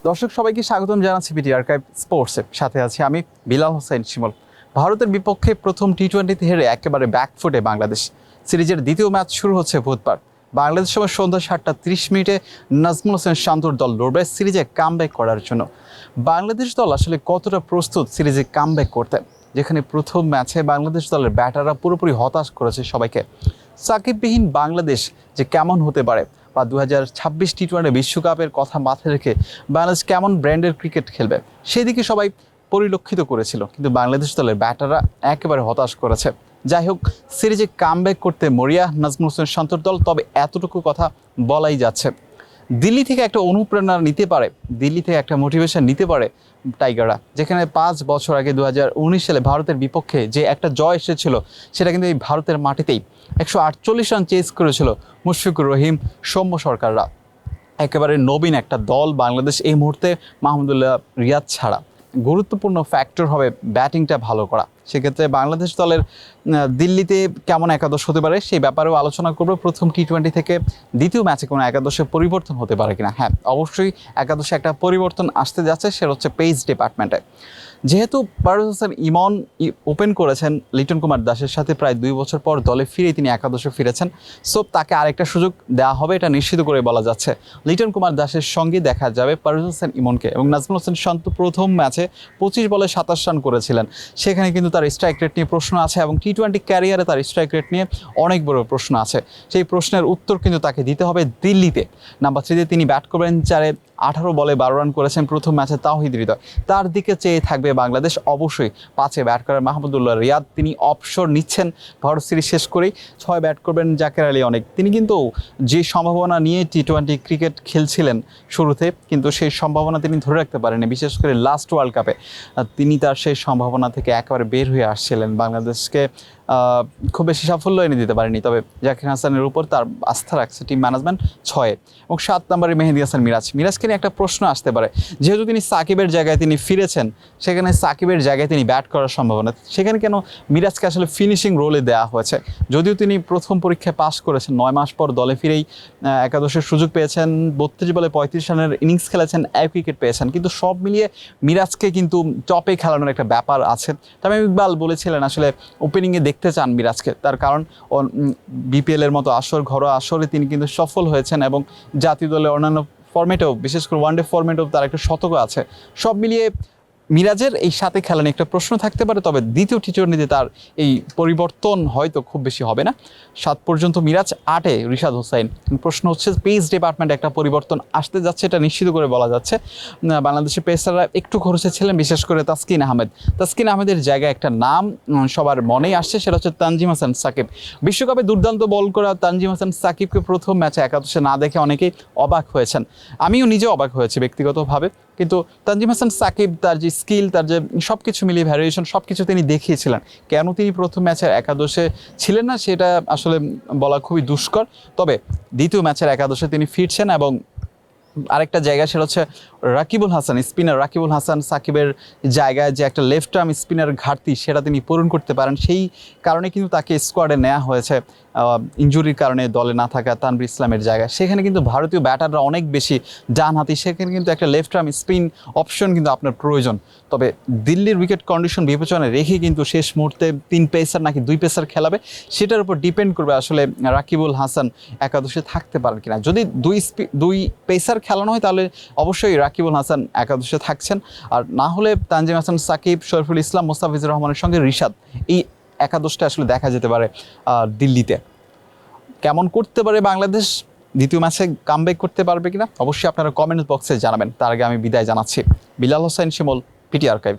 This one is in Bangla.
দর্শক সবাইকে স্বাগতম জানাচ্ছি বিটি আর্কাইভ স্পোর্টসের সাথে আছি আমি বিলাল হোসেন শিমুল। ভারতের বিপক্ষে প্রথম টি-20তে হেরে একেবারে ব্যাকফুটে বাংলাদেশ। সিরিজের দ্বিতীয় ম্যাচ শুরু হচ্ছে বুধবার। বাংলাদেশ সময় সন্ধ্যা 7:30 নাজমুল হোসেন শান্তর দল লড়বে সিরিজে কামব্যাক করার জন্য। বাংলাদেশ দল আসলে কতটা প্রস্তুত সিরিজে কামব্যাক করতে, যেখানে প্রথম ম্যাচে বাংলাদেশ দলের ব্যাটাররা পুরোপুরি হতাশ করেছে সবাইকে। সাকিববিহীন বাংলাদেশ যে কেমন হতে পারে, বা 2026 টি-20 বিশ্বকাপের কথা মাথায় রেখে বাংলাদেশ কেমন ব্র্যান্ডের ক্রিকেট খেলবে সেদিকে সবাই পরিলক্ষিত করেছিল, কিন্তু বাংলাদেশ দলের ব্যাটাররা একেবারে হতাশ করেছে। যাই হোক, সিরিজে কামব্যাক করতে মরিয়া নাজমুল হোসেন শান্তর দল, তবে এতটুকু কথা বলাই যাচ্ছে, দিল্লি থেকে একটা অনুপ্রেরণা নিতে পারে, দিল্লি থেকে একটা মোটিভেশন নিতে পারে টাইগাররা, যেখানে 5 বছর আগে 2019 সালে ভারতের বিপক্ষে যে একটা জয় এসেছিল, সেটা কিন্তু এই ভারতের মাটিতেই 148 রান চেস করেছিল মুশফিকুর রহিম, সৌম্য সরকাররা। একেবারে নবীন একটা দল বাংলাদেশ এই মুহূর্তে, মাহমুদুল্লাহ রিয়াদ ছাড়া। গুরুত্বপূর্ণ ফ্যাক্টর হবে ব্যাটিংটা ভালো করা। সেক্ষেত্রে বাংলাদেশ দলের দিল্লিতে কেমন একাদশ হতে পারে সেই ব্যাপারেও আলোচনা করব। প্রথম টি-20 থেকে দ্বিতীয় ম্যাচে কোনো একাদশে পরিবর্তন হতে পারে কিনা। হ্যাঁ, অবশ্যই একাদশে একটা পরিবর্তন আসতে যাচ্ছে, সেটা হচ্ছে পেস ডিপার্টমেন্টে। যেহেতু পারভেজ হোসেন ইমন ওপেন করেছেন লিটন কুমার দাসের সাথে, প্রায় 2 বছর পর দলে ফিরেই তিনি একাদশে ফিরেছেন, সো তাকে আরেকটা সুযোগ দেওয়া হবে, এটা নিশ্চিত করে বলা যাচ্ছে। লিটন কুমার দাসের সঙ্গে দেখা যাবে পারভেজ হোসেন ইমনকে। এবং নাজমুল হোসেন শান্ত প্রথম ম্যাচে 25 বলে 27 রান করেছিলেন, সেখানে কিন্তু তার স্ট্রাইক রেট নিয়ে প্রশ্ন আছে, এবং টি-20 ক্যারিয়ারে তার স্ট্রাইক রেট নিয়ে অনেক বড় প্রশ্ন আছে। সেই প্রশ্নের উত্তর কিন্তু তাকে দিতে হবে দিল্লিতে। নাম্বার 3-তে তিনি ব্যাট করবেন, 18 বলে 12 রান করেছেন প্রথম ম্যাচে তাওহিদ হৃদয়, তার দিকে চেয়ে থাকবে বাংলাদেশ। অবশ্যই 5-এ ব্যাট করেন মাহমুদুল্লাহ রিয়াদ, তিনি অবসর নিচ্ছেন ভারত সিরিজ শেষ করেই। 6 ব্যাট করবেন জাকের আলী অনেক, তিনি কিন্তু যে সম্ভাবনা নিয়ে টি-20 ক্রিকেট খেলছিলেন শুরুতে, কিন্তু সেই সম্ভাবনা তিনি ধরে রাখতে পারেনি, বিশেষ করে লাস্ট ওয়ার্ল্ড কাপে তিনি তার সেই সম্ভাবনা থেকে একেবারে বের হয়ে আসছিলেন। বাংলাদেশকে খুব বেশি সাফল্য এনে দিতে পারেনি, তবে জাকির হাসানের উপর তার আস্থা রাখছে টিম ম্যানেজমেন্ট। 6-এ এবং 7 নম্বরে মেহেদী হাসান মিরাজকে নিয়ে একটা প্রশ্ন আসতে পারে, যেহেতু তিনি সাকিবের জায়গায় তিনি ফিরেছেন, সেখানে সাকিবের জায়গায় তিনি ব্যাট করার সম্ভাবনা, সেখানে কেন মিরাজকে আসলে ফিনিশিং রোলে দেওয়া হয়েছে? যদিও তিনি প্রথম পরীক্ষায় পাস করেছেন, 9 মাস পর দলে ফিরেই একাদশের সুযোগ পেয়েছেন, 32 বলে 35 রানের ইনিংস খেলেছেন, 1 উইকেট পেয়েছেন, কিন্তু সব মিলিয়ে মিরাজকে কিন্তু টপে খেলানোর একটা ব্যাপার আছে। তবে ইকবাল বলেছিলেন আসলে ওপেনিংয়ে দেখতে চান মিরাজকে, তার কারণ বিপিএলের মতো আসর, ঘরোয়া আসরে তিনি কিন্তু সফল হয়েছেন, এবং জাতীয় দলের অন্যান্য ফরম্যাটেও, বিশেষ করে ওয়ানডে ফরম্যাটেও তার একটা শতক আছে। সব মিলিয়ে মিরাজের এই সাথে খেলা নিয়ে একটা প্রশ্ন থাকতে পারে, তবে দ্বিতীয় টি-20তে তার এই পরিবর্তন হয়তো খুব বেশি হবে না। 7 পর্যন্ত মিরাজ, 8-এ রিশাদ হোসাইন। প্রশ্ন হচ্ছে পেস ডিপার্টমেন্টে একটা পরিবর্তন আসতে যাচ্ছে, এটা নিশ্চিত করে বলা যাচ্ছে। বাংলাদেশের পেসাররা একটু খরচে ছিলেন, বিশেষ করে তাসকিন আহমেদের জায়গায় একটা নাম সবার মনেই আসছে, সেটা হচ্ছে তানজিম হাসান সাকিব। বিশ্বকাপে দুর্দান্ত বল করা তানজিম হাসান সাকিবকে প্রথম ম্যাচে একাদশে না দেখে অনেকেই অবাক হয়েছেন, আমিও নিজে অবাক হয়েছি ব্যক্তিগতভাবে। কিন্তু তানজিম হাসান সাকিব, তার যে স্কিল, তার যে সব কিছু মিলিয়ে ভ্যারিয়েশন, সব কিছু তিনি দেখিয়েছিলেন। কেন তিনি প্রথম ম্যাচের একাদশে ছিলেন না সেটা আসলে বলা খুবই দুষ্কর, তবে দ্বিতীয় ম্যাচের একাদশে তিনি ফিরছেন। এবং আরেকটা জায়গা, সেটা হচ্ছে রাকিবুল হাসান, স্পিনার রাকিবুল হাসান সাকিবের জায়গায় যে একটা লেফট আর্ম স্পিনার ঘাটতি, সেটা তিনি পূরণ করতে পারেন, সেই কারণে কিন্তু তাকে স্কোয়াডে নেওয়া হয়েছে। ইনজুরির কারণে দলে না থাকা তানভীর ইসলামের জায়গায়, সেখানে কিন্তু ভারতীয় ব্যাটাররা অনেক বেশি ডানহাতি, সেখানে কিন্তু একটা লেফট আর্ম স্পিন অপশন কিন্তু আপনার প্রয়োজন। তবে দিল্লির উইকেট কন্ডিশন বিবেচনায় রেখে কিন্তু শেষ মুহূর্তে 3 পেসার নাকি 2 পেসার খেলাবে, সেটার উপর ডিপেন্ড করবে আসলে রাকিবুল হাসান একাদশে থাকতে পারেন কিনা। যদি 2 পেসার খেলানো হয়, তাহলে অবশ্যই রাকিবুল হাসান একাদশে থাকছেন, আর না হলে তানজিম হাসান সাকিব, শরীফুল ইসলাম, মোস্তাফিজুর রহমানের সঙ্গে রিশাদ, এই একাদশটা আসলে দেখা যেতে পারে দিল্লিতে। কেমন করতে পারে বাংলাদেশ, দ্বিতীয় ম্যাচে কামব্যাক করতে পারবে কিনা, অবশ্যই আপনারা কমেন্ট বক্সে জানাবেন। তার আগে আমি বিদায় জানাচ্ছি। বিলাল হোসেন শিমুল, পিটি আর্কাইভ।